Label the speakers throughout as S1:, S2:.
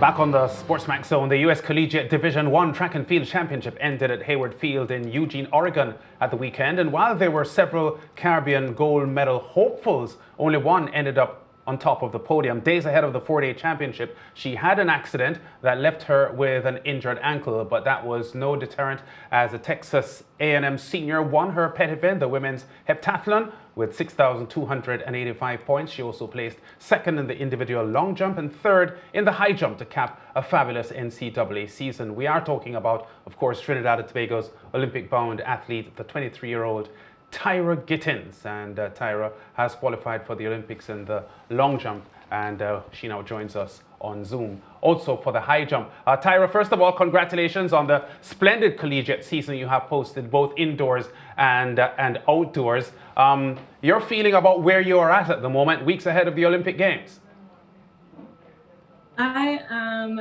S1: Back on the SportsMax Zone, the U.S. Collegiate Division I Track and Field Championship ended at Hayward Field in Eugene, Oregon at the weekend. And while there were several Caribbean gold medal hopefuls, only one ended up on top of the podium. Days ahead of the 4-day championship, she had an accident that left her with an injured ankle, but that was no deterrent as a Texas A&M senior won her pet event, the women's heptathlon, with 6,285 points. She also placed second in the individual long jump and third in the high jump to cap a fabulous NCAA season. We are talking about, of course, Trinidad and Tobago's Olympic-bound athlete, the 23-year-old Tyra Gittens, and Tyra has qualified for the Olympics in the long jump, and she now joins us on Zoom also for the high jump. Tyra, first of all, congratulations on the splendid collegiate season you have posted both indoors and outdoors. Your feeling about where you are at the moment, weeks ahead of the Olympic Games?
S2: I am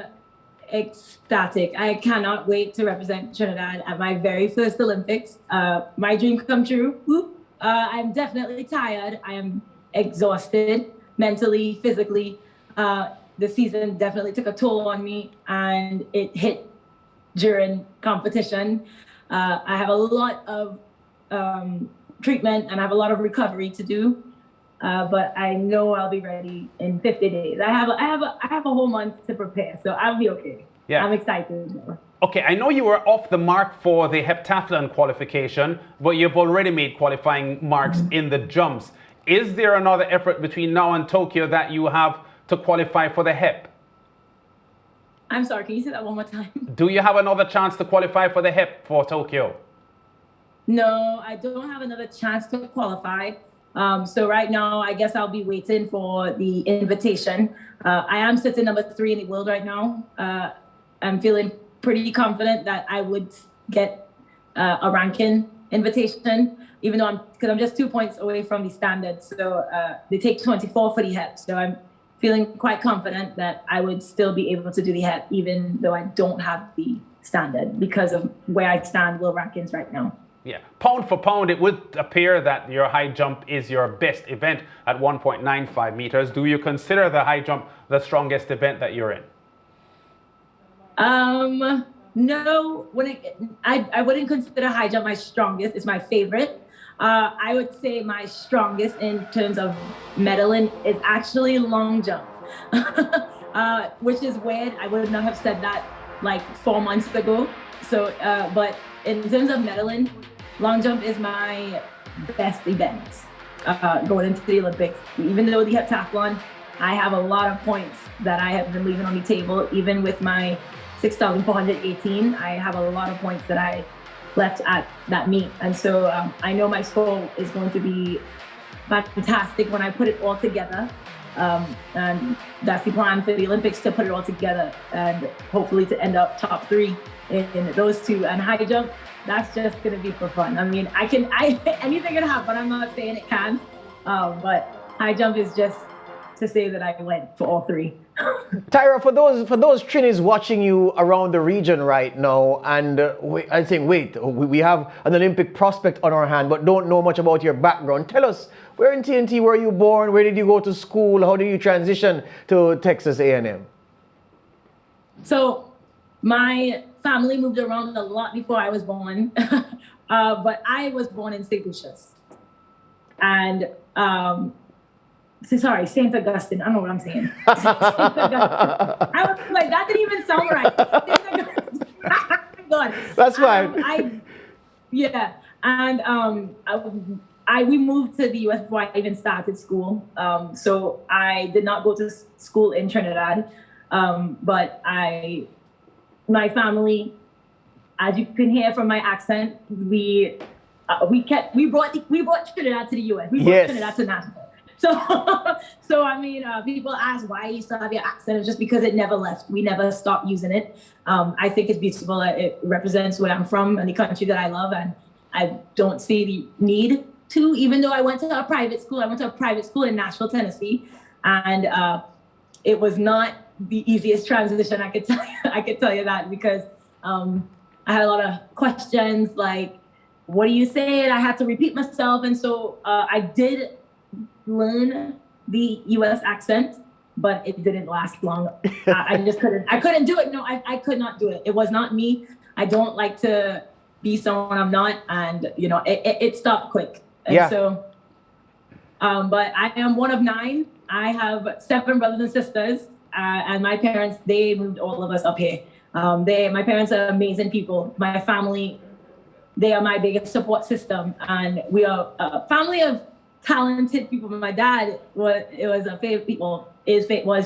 S2: ecstatic. I cannot wait to represent Trinidad at my very first Olympics. My dream come true. I'm definitely tired. I am exhausted mentally, physically. The season definitely took a toll on me, and it hit during competition. I have a lot of treatment and I have a lot of recovery to do. But I know I'll be ready in 50 days. I have a whole month to prepare, so I'll be okay. Yeah. I'm excited.
S1: Okay, I know you were off the mark for the heptathlon qualification, but you've already made qualifying marks in the jumps. Is there another effort between now and Tokyo that you have to qualify for the hep?
S2: I'm sorry, can you say that one more time?
S1: Do you have another chance to qualify for the hep for Tokyo?
S2: No, I don't have another chance to qualify. So right now, I guess I'll be waiting for the invitation. I am sitting number 3 in the world right now. I'm feeling pretty confident that I would get a ranking invitation, even though because I'm just 2 points away from the standard. So they take 24 for the HEP. So I'm feeling quite confident that I would still be able to do the HEP, even though I don't have the standard because of where I stand world rankings right now.
S1: Yeah, pound for pound, it would appear that your high jump is your best event at 1.95 meters. Do you consider the high jump the strongest event that you're in?
S2: No, I wouldn't consider high jump my strongest. It's my favorite. I would say my strongest in terms of medaling is actually long jump, which is weird. I would not have said that like 4 months ago. So, but in terms of medaling, long jump is my best event going into the Olympics. Even though the heptathlon, I have a lot of points that I have been leaving on the table. Even with my 6,418, I have a lot of points that I left at that meet. And so I know my score is going to be fantastic when I put it all together. And that's the plan for the Olympics, to put it all together and hopefully to end up top 3 in those two. And high jump, that's just going to be for fun. I mean, anything can happen. I'm not saying it can't, but high jump is just to say that I went for all 3.
S3: Tyra, for those Trinis watching you around the region right now, and I think, we have an Olympic prospect on our hand, but don't know much about your background. Tell us, where in TNT were you born? Where did you go to school? How did you transition to Texas A&M?
S2: So my family moved around a lot before I was born, but I was born in St. Lucius. And sorry, St. Augustine. I don't know what I'm saying. St. Augustine. I was like, that didn't even sound right. St. Augustine. Oh my God.
S3: That's fine.
S2: Yeah. And we moved to the US before I even started school. So I did not go to school in Trinidad. But my family, as you can hear from my accent, we brought Trinidad to the US. We brought Trinidad to Nashville. So I mean, people ask why you still have your accent. It's just because it never left. We never stopped using it. I think it's beautiful. It represents where I'm from and the country that I love, and I don't see the need to. Even though I went to a private school, in Nashville, Tennessee, and it was not the easiest transition. I could tell you that, because I had a lot of questions like, "What do you say?" And I had to repeat myself, and so I did learn the U.S. accent but it didn't last long. I just couldn't do it. No, I could not do it. It was not me. I don't like to be someone I'm not. And, you know, it stopped quick. And so, but I am one of 9. I have 7 brothers and sisters. And my parents, they moved all of us up here. My parents are amazing people. My family, they are my biggest support system. And we are a family of talented people. My dad was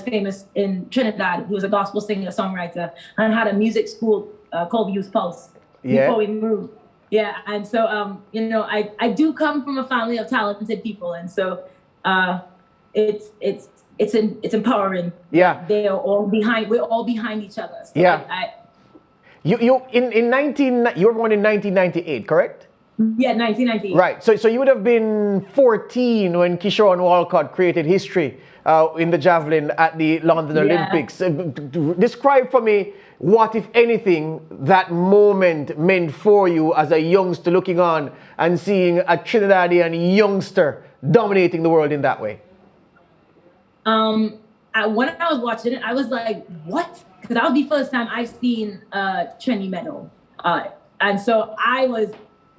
S2: famous in Trinidad. He was a gospel singer, songwriter, and had a music school called Youth Pulse before we moved. Yeah, and so you know, I do come from a family of talented people, and so it's empowering.
S3: Yeah,
S2: they are all behind. We're all behind each other. So
S3: you were born in 1998, correct?
S2: Yeah, 1998.
S3: Right. So you would have been 14 when Kishore and Walcott created history in the javelin at the London Olympics. Describe for me what, if anything, that moment meant for you as a youngster looking on and seeing a Trinidadian youngster dominating the world in that way.
S2: When I was watching it, I was like, what? Because that was the first time I've seen a Trini medal. And so I was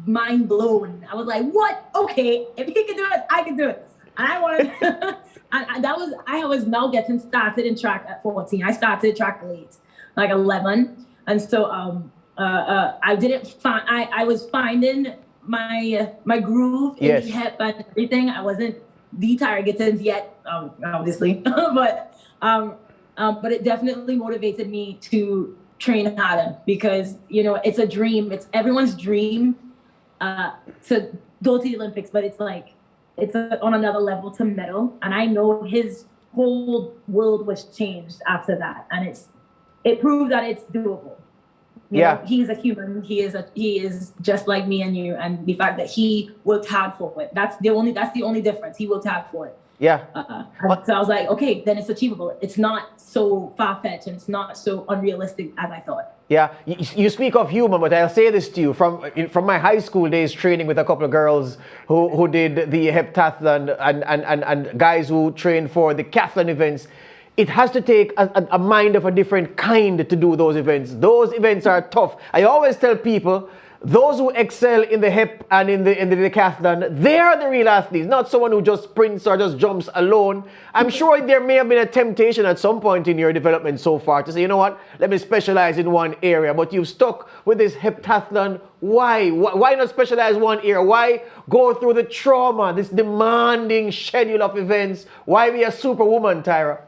S2: mind blown. I was like, what? Okay, if he can do it, I can do it. And I wanted, I was now getting started in track at 14. I started track late, like 11. And so I was finding my groove in the hip and everything. I wasn't the Tyra Gittens yet, obviously, but it definitely motivated me to train harder because, you know, it's a dream. It's everyone's dream to go to the Olympics, but it's like, on another level to medal. And I know his whole world was changed after that. And it proved that it's doable. You know, he's a human. He is just like me and you. And the fact that he worked hard for it, that's the only difference. He worked hard for it.
S3: Yeah.
S2: So I was like, okay, then it's achievable. It's not so far-fetched and it's not so unrealistic as I thought. Yeah,
S3: you speak of human, but I'll say this to you from my high school days training with a couple of girls who did the heptathlon and guys who trained for the decathlon events. It has to take a mind of a different kind to do those events. Those events are tough. I always tell people, those who excel in the hep and in the decathlon, they are the real athletes, not someone who just sprints or just jumps alone. I'm sure there may have been a temptation at some point in your development so far to say, you know what, let me specialize in one area. But you've stuck with this heptathlon. Why? Why not specialize one area? Why go through the trauma, this demanding schedule of events? Why be a superwoman, Tyra?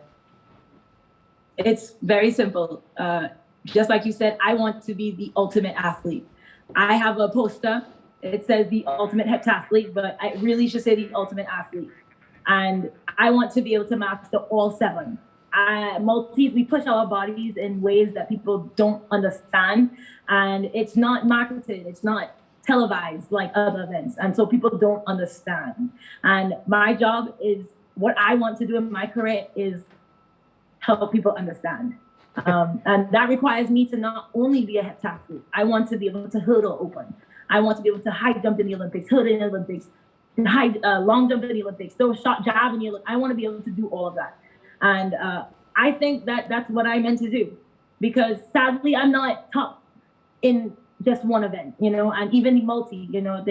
S2: It's very simple. Just like you said, I want to be the ultimate athlete. I have a poster. It says the ultimate heptathlete, but I really should say the ultimate athlete. And I want to be able to master all 7. Multis, we push our bodies in ways that people don't understand. And it's not marketed. It's not televised like other events. And so people don't understand. And my job is, what I want to do in my career is help people understand. And that requires me to not only be a heptathlete. I want to be able to hurdle open. I want to be able to high jump in the Olympics, hurdle in the Olympics, long jump in the Olympics, throw a shot jab in the Olympics. I want to be able to do all of that. And I think that that's what I'm meant to do, because sadly I'm not top in just one event, you know, and even the multi, you know,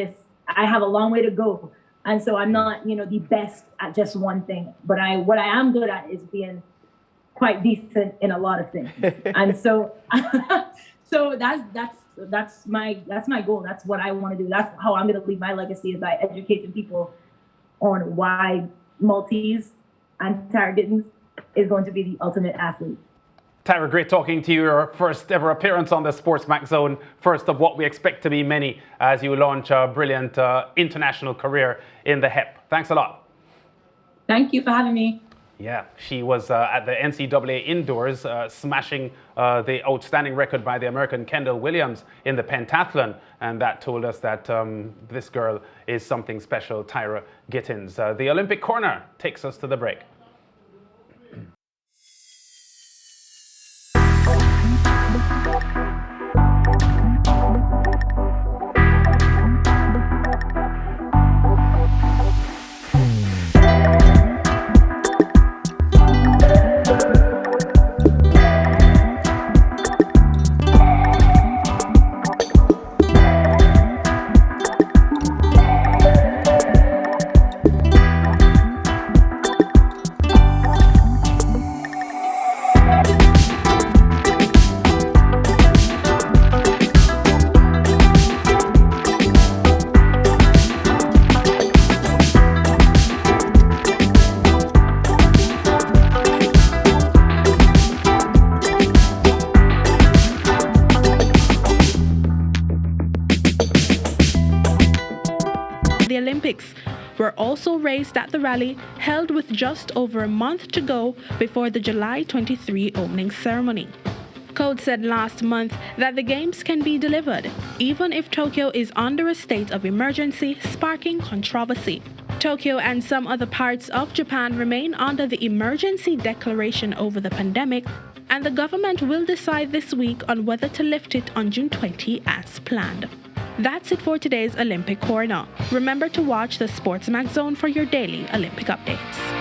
S2: I have a long way to go. And so I'm not, you know, the best at just one thing, but what I am good at is being quite decent in a lot of things. And so that's my goal. That's what I want to do. That's how I'm going to leave my legacy, is by educating people on why multis and Tyra Gittens is going to be the ultimate athlete.
S1: Tyra, great talking to you. Your first ever appearance on the SportsMax Zone. First of what we expect to be many as you launch a brilliant international career in the hep. Thanks a lot.
S2: Thank you for having me.
S1: Yeah, she was at the NCAA indoors, smashing the outstanding record by the American Kendall Williams in the pentathlon. And that told us that this girl is something special, Tyra Gittens. The Olympic Corner takes us to the break.
S4: were also raised at the rally held with just over a month to go before the July 23 opening ceremony. Code said last month that the games can be delivered, even if Tokyo is under a state of emergency, sparking controversy. Tokyo and some other parts of Japan remain under the emergency declaration over the pandemic, and the government will decide this week on whether to lift it on June 20 as planned. That's it for today's Olympic Corner. Remember to watch the SportsMax Zone for your daily Olympic updates.